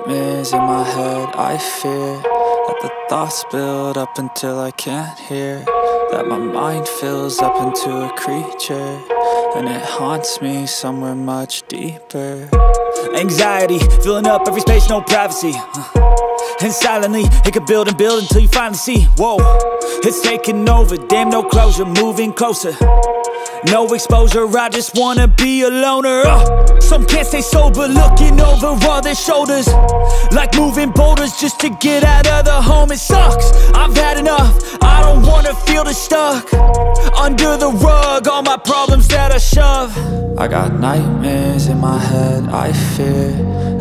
nightmares in my head. I fear that the thoughts build up until I can't hear, that my mind fills up into a creature, and it haunts me somewhere much deeper. Anxiety, filling up every space, no privacy. And silently, it could build and build until you finally see, whoa, it's taking over, damn, no closure, moving closer. No exposure, I just wanna be a loner. Some can't stay sober, looking over all their shoulders, like moving boulders just to get out of the home. It sucks, I've had enough, I don't wanna feel the stuck under the rug, all my problems that I shove. I got nightmares in my head. I fear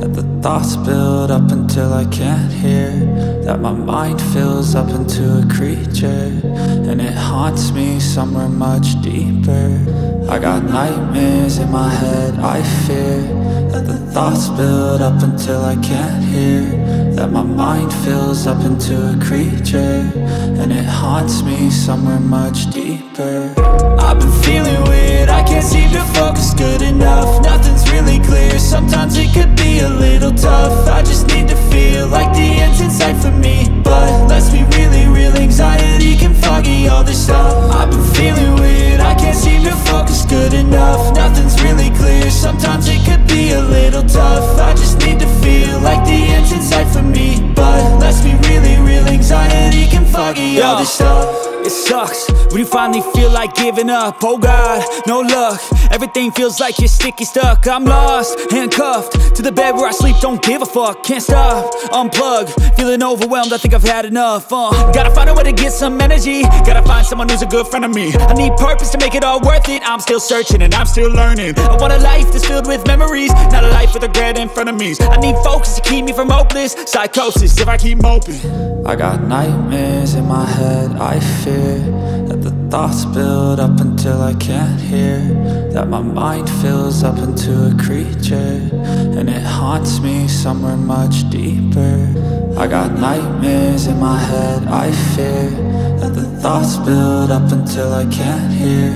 that the thoughts build up until I can't hear, that my mind fills up into a creature, and it haunts me somewhere much deeper. I got nightmares in my head. I fear that the thoughts build up until I can't hear, that my mind fills up into a creature, and it haunts me somewhere much deeper. I've been feeling weird, I can't seem to focus good enough. Nothing's really clear, sometimes it could be a little tough. I just need to feel like the end's in sight for me, but let's be really real, anxiety can foggy all this stuff. I've been feeling weird, I can't seem to focus good enough. Nothing's really clear, sometimes it could be a little tough. I just need to feel like the end's in sight for me, but let's be really real, anxiety can foggy all this stuff. It sucks when you finally feel like giving up. Oh God, no luck, everything feels like you're sticky stuck. I'm lost, handcuffed to the bed where I sleep, don't give a fuck. Can't stop, unplug, feeling overwhelmed, I think I've had enough. Gotta find a way to get some energy, gotta find someone who's a good friend of me. I need purpose to make it all worth it, I'm still searching and I'm still learning. I want a life that's filled with memories, not a life with regret in front of me. I need focus to keep me from hopeless psychosis if I keep moping. I got nightmares in my head. I fear that the thoughts build up until I can't hear, that my mind fills up into a creature, and it haunts me somewhere much deeper. I got nightmares in my head. I fear that the thoughts build up until I can't hear,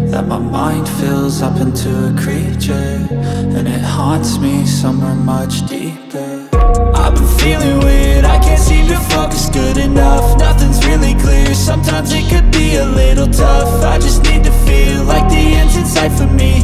that my mind fills up into a creature, and it haunts me somewhere much deeper. I've been feeling weird, I can't seem to focus good enough. Nothing's really clear, sometimes it could be a little tough. I just need to feel like the end's in sight for me,